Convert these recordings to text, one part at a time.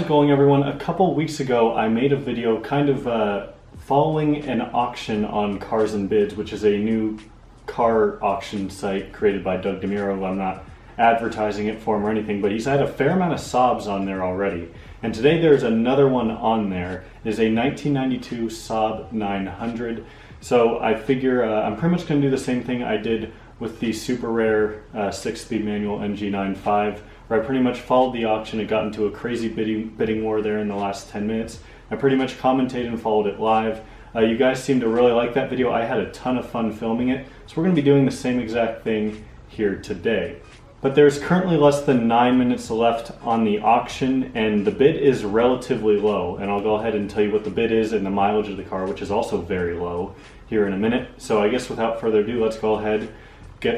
it going, everyone? A couple weeks ago I made a video kind of following an auction on Cars and Bids, which is a new car auction site created by Doug DeMuro. I'm not advertising it for him or anything, but he's had a fair amount of Saabs on there already. And today there's another one on there. It is a 1992 Saab 900. So I figure I'm pretty much going to do the same thing I did with the super rare 6-speed manual MG95, where I pretty much followed the auction. It got into a crazy bidding war there in the last 10 minutes. I pretty much commentated and followed it live. You guys seem to really like that video. I had a ton of fun filming it. So we're going to be doing the same exact thing here today. But there's currently less than 9 minutes left on the auction, and the bid is relatively low. And I'll go ahead and tell you what the bid is and the mileage of the car, which is also very low, here in a minute. So I guess without further ado, let's go ahead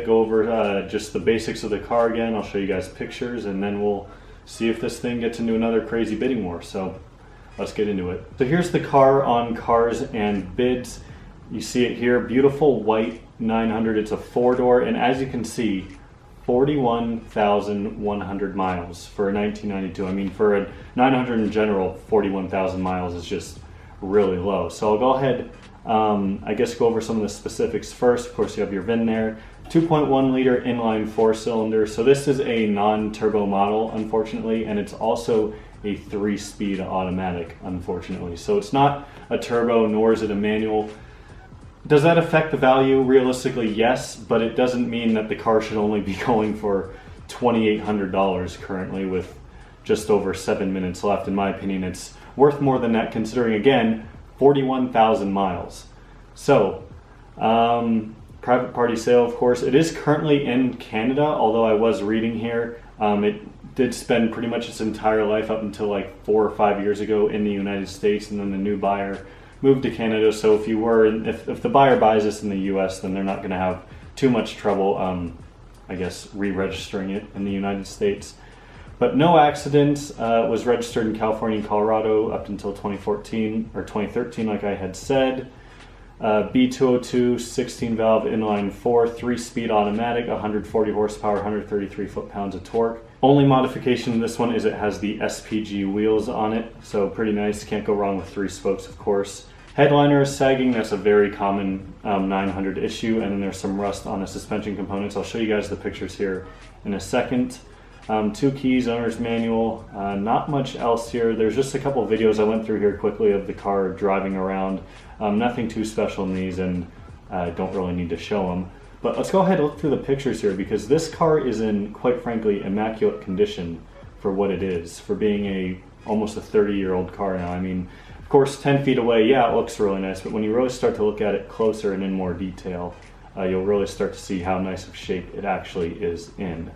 go over just the basics of the car again. I'll show you guys pictures, and then we'll see if this thing gets into another crazy bidding war. So let's get into it. So here's the car on Cars and Bids. You see it here, beautiful white 900. It's a 4-door, and as you can see, 41,100 miles for a 1992. I mean, for a 900 in general, 41,000 miles is just really low. So I'll go ahead, I guess, go over some of the specifics first. Of course, you have your VIN there. 2.1 liter inline 4-cylinder. So this is a non-turbo model, unfortunately, and it's also a 3-speed automatic, unfortunately. So it's not a turbo, nor is it a manual. Does that affect the value? Realistically, yes, but it doesn't mean that the car should only be going for $2,800 currently with just over 7 minutes left. In my opinion, it's worth more than that, considering, again, 41,000 miles. So, private party sale, of course. It is currently in Canada, although I was reading here. It did spend pretty much its entire life up until like 4 or 5 years ago in the United States, and then the new buyer moved to Canada. So if the buyer buys this in the US, then they're not going to have too much trouble, I guess, re-registering it in the United States. But no accidents. Was registered in California and Colorado up until 2014 or 2013, like I had said. B202 16-valve inline 4, 3-speed automatic, 140 horsepower, 133 foot-pounds of torque. Only modification in this one is it has the SPG wheels on it, so pretty nice. Can't go wrong with 3 spokes, of course. Headliner is sagging. That's a very common 900 issue, and then there's some rust on the suspension components. I'll show you guys the pictures here in a second. 2 keys, owner's manual, not much else here. There's just a couple of videos I went through here quickly of the car driving around. Nothing too special in these, and I don't really need to show them. But let's go ahead and look through the pictures here, because this car is in, quite frankly, immaculate condition for what it is, for being almost a 30-year-old car now. I mean, of course, 10 feet away, yeah, it looks really nice, but when you really start to look at it closer and in more detail, you'll really start to see how nice of shape it actually is in.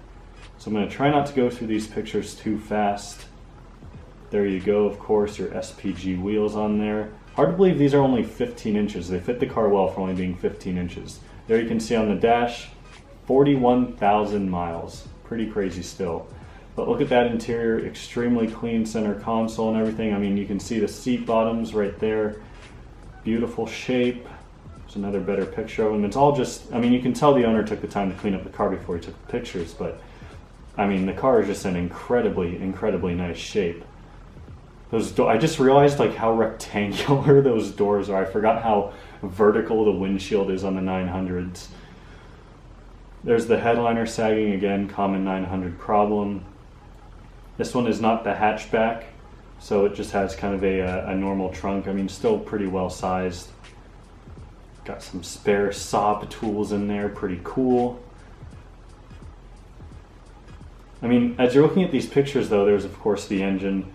So I'm going to try not to go through these pictures too fast. There you go, of course, your SPG wheels on there. Hard to believe these are only 15 inches. They fit the car well for only being 15 inches. There you can see on the dash, 41,000 miles. Pretty crazy still. But look at that interior, extremely clean center console and everything. I mean, you can see the seat bottoms right there. Beautiful shape. There's another better picture of them. It's all just, I mean, you can tell the owner took the time to clean up the car before he took the pictures, but I mean, the car is just in incredibly, incredibly nice shape. I just realized like how rectangular those doors are. I forgot how vertical the windshield is on the 900s. There's the headliner sagging again, common 900 problem. This one is not the hatchback, so it just has kind of a normal trunk. I mean, still pretty well sized. Got some spare Saab tools in there, pretty cool. I mean, as you're looking at these pictures though, there's of course the engine.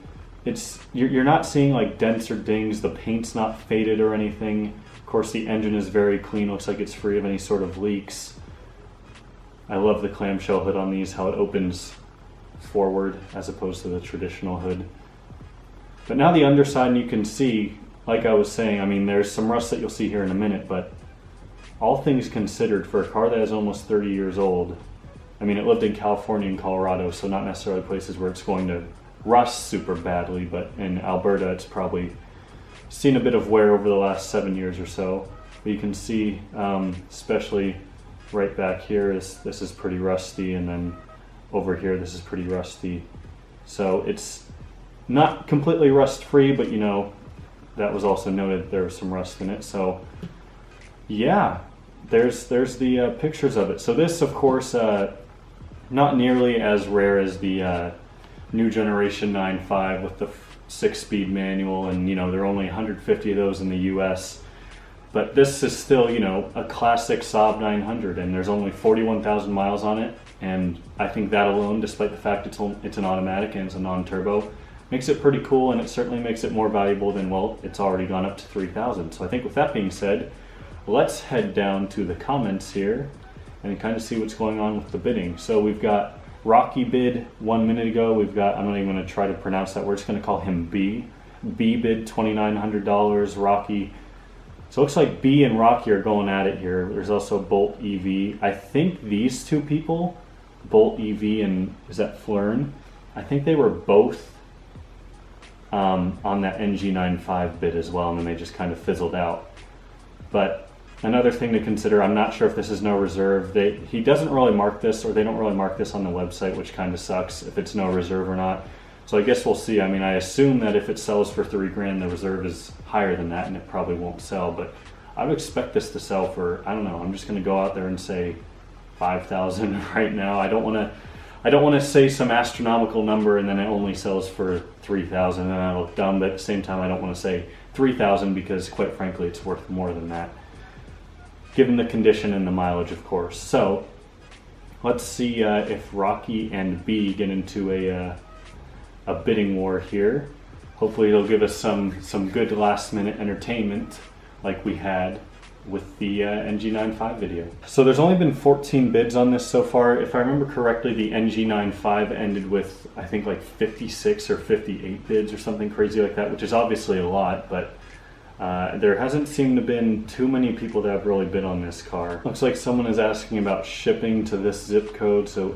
You're not seeing like dents or dings. The paint's not faded or anything. Of course, the engine is very clean. Looks like it's free of any sort of leaks. I love the clamshell hood on these, how it opens forward as opposed to the traditional hood. But now the underside, and you can see, like I was saying, I mean, there's some rust that you'll see here in a minute, but all things considered, for a car that is almost 30 years old, I mean, it lived in California and Colorado, so not necessarily places where it's going to rust super badly, but in Alberta it's probably seen a bit of wear over the last 7 years or so. But you can see, especially right back here, this is pretty rusty, and then over here this is pretty rusty. So it's Not completely rust free, but you know, that was also noted there was some rust in it. So yeah, there's the pictures of it. So this, of course, not nearly as rare as the new generation 9.5 with the 6-speed manual, and you know, there are only 150 of those in the US. But this is still, you know, a classic Saab 900, and there's only 41,000 miles on it. And I think that alone, despite the fact it's an automatic and it's a non-turbo, makes it pretty cool, and it certainly makes it more valuable than, well, it's already gone up to 3,000. So I think with that being said, let's head down to the comments here and kind of see what's going on with the bidding. So we've got Rocky bid 1 minute ago. We've got, I'm not even going to try to pronounce that. We're just going to call him B. B bid $2,900. Rocky. So it looks like B and Rocky are going at it here. There's also Bolt EV. I think these two people, Bolt EV and is that Flern? I think they were both on that NG95 bid as well, and then they just kind of fizzled out. But another thing to consider, I'm not sure if this is no reserve. He doesn't really mark this, or they don't really mark this on the website, which kind of sucks if it's no reserve or not. So I guess we'll see. I mean, I assume that if it sells for $3,000, the reserve is higher than that, and it probably won't sell. But I would expect this to sell for, I don't know, I'm just going to go out there and say 5,000 right now. I don't want to say some astronomical number and then it only sells for 3,000, and I look dumb. But at the same time, I don't want to say 3,000 because, quite frankly, it's worth more than that, given the condition and the mileage, of course. So let's see if Rocky and B get into a bidding war here. Hopefully it'll give us some good last minute entertainment like we had with the NG95 video. So there's only been 14 bids on this so far. If I remember correctly, the NG95 ended with, I think, like 56 or 58 bids or something crazy like that, which is obviously a lot, but there hasn't seemed to have been too many people that have really bid on this car. Looks like someone is asking about shipping to this zip code, so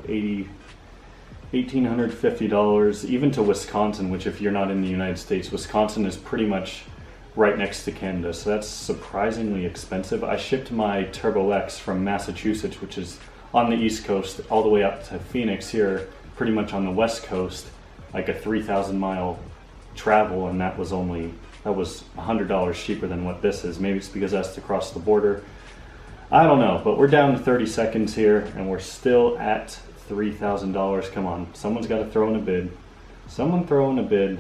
$1,850, even to Wisconsin, which, if you're not in the United States, Wisconsin is pretty much right next to Canada, so that's surprisingly expensive. I shipped my Turbo X from Massachusetts, which is on the East Coast, all the way up to Phoenix here, pretty much on the West Coast, like a 3,000 mile travel, and that was $100 cheaper than what this is. Maybe it's because that's to cross the border. I don't know, but we're down to 30 seconds here, and we're still at $3,000. Come on, someone's got to throw in a bid. Someone throw in a bid.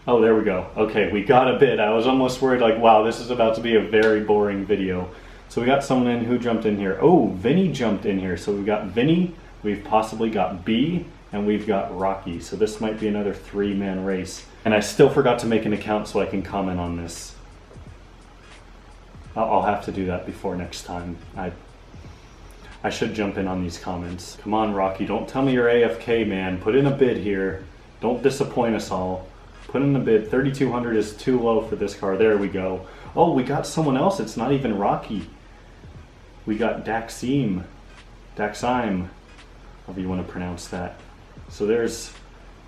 Oh, there we go. Okay, we got a bid. I was almost worried, like, wow, this is about to be a very boring video. So we got someone in. Who jumped in here? Oh, Vinny jumped in here. So we've got Vinny, we've possibly got B, and we've got Rocky. So this might be another 3-man race. And I still forgot to make an account so I can comment on this. I'll have to do that before next time. I should jump in on these comments. Come on, Rocky, don't tell me you're AFK, man. Put in a bid here. Don't disappoint us all. Put in a bid. 3,200 is too low for this car. There we go. Oh, we got someone else. It's not even Rocky. We got Daxime, however you want to pronounce that. So there's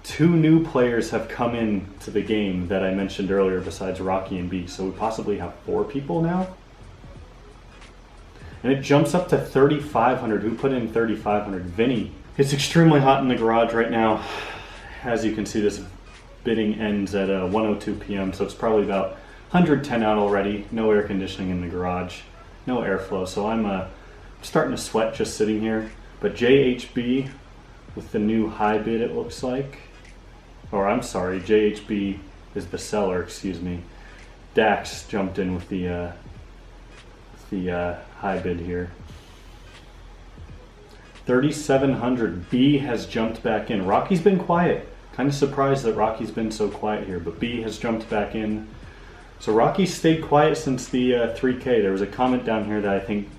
2 new players have come in to the game that I mentioned earlier besides Rocky and B. So we possibly have 4 people now. And it jumps up to 3,500. Who put in 3,500? Vinny. It's extremely hot in the garage right now. As you can see, this bidding ends at 1:02 p.m. So it's probably about 110 out already. No air conditioning in the garage. No airflow. So I'm starting to sweat just sitting here. But JHB with the new high bid, it looks like. Or I'm sorry, JHB is the seller, excuse me. Dax jumped in with the high bid here. 3,700. B has jumped back in. Rocky's been quiet. Kind of surprised that Rocky's been so quiet here, but B has jumped back in. So Rocky stayed quiet since the 3K. There was a comment down here that I think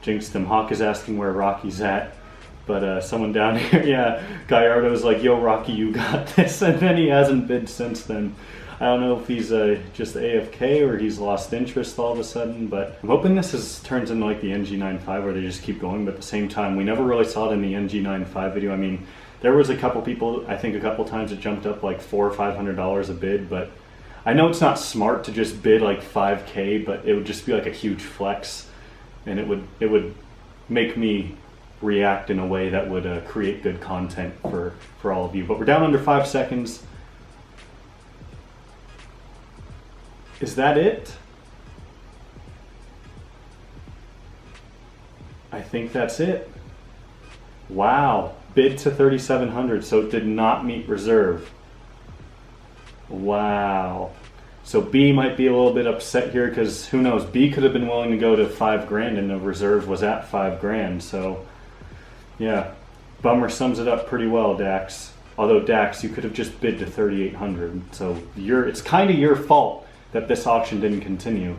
jinxed him. Hawk is asking where Rocky's at, but someone down here, yeah, Gallardo's like, yo, Rocky, you got this, and then he hasn't bid since then. I don't know if he's just AFK or he's lost interest all of a sudden, but I'm hoping this turns into like the NG95 where they just keep going, but at the same time, we never really saw it in the NG95 video. I mean, there was a couple people, I think a couple times it jumped up like $400 or $500 a bid, but I know it's not smart to just bid like 5K, but it would just be like a huge flex, and it would make me react in a way that would create good content for all of you. But we're down under 5 seconds. Is that it? I think that's it. Wow, bid to 3,700, so it did not meet reserve. Wow. So B might be a little bit upset here because who knows, B could have been willing to go to 5 grand and the reserve was at 5 grand. So yeah, bummer sums it up pretty well, Dax. Although Dax, you could have just bid to 3,800. So it's kind of your fault that this auction didn't continue.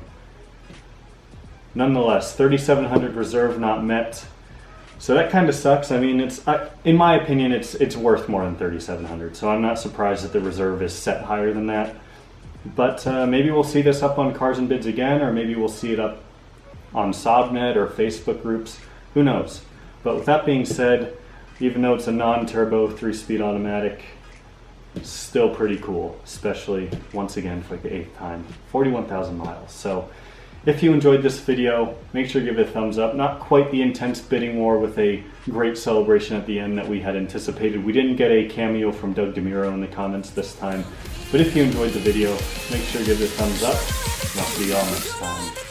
Nonetheless, 3,700 reserve not met. So that kind of sucks. I mean, in my opinion, it's worth more than 3,700. So I'm not surprised that the reserve is set higher than that. But maybe we'll see this up on Cars and Bids again, or maybe we'll see it up on Saabnet or Facebook groups. Who knows? But with that being said, even though it's a non-turbo 3-speed automatic, still pretty cool, especially once again for like the 8th time. 41,000 miles. So if you enjoyed this video, make sure to give it a thumbs up. Not quite the intense bidding war with a great celebration at the end that we had anticipated. We didn't get a cameo from Doug DeMuro in the comments this time. But if you enjoyed the video, make sure to give it a thumbs up, and I'll see you all next time.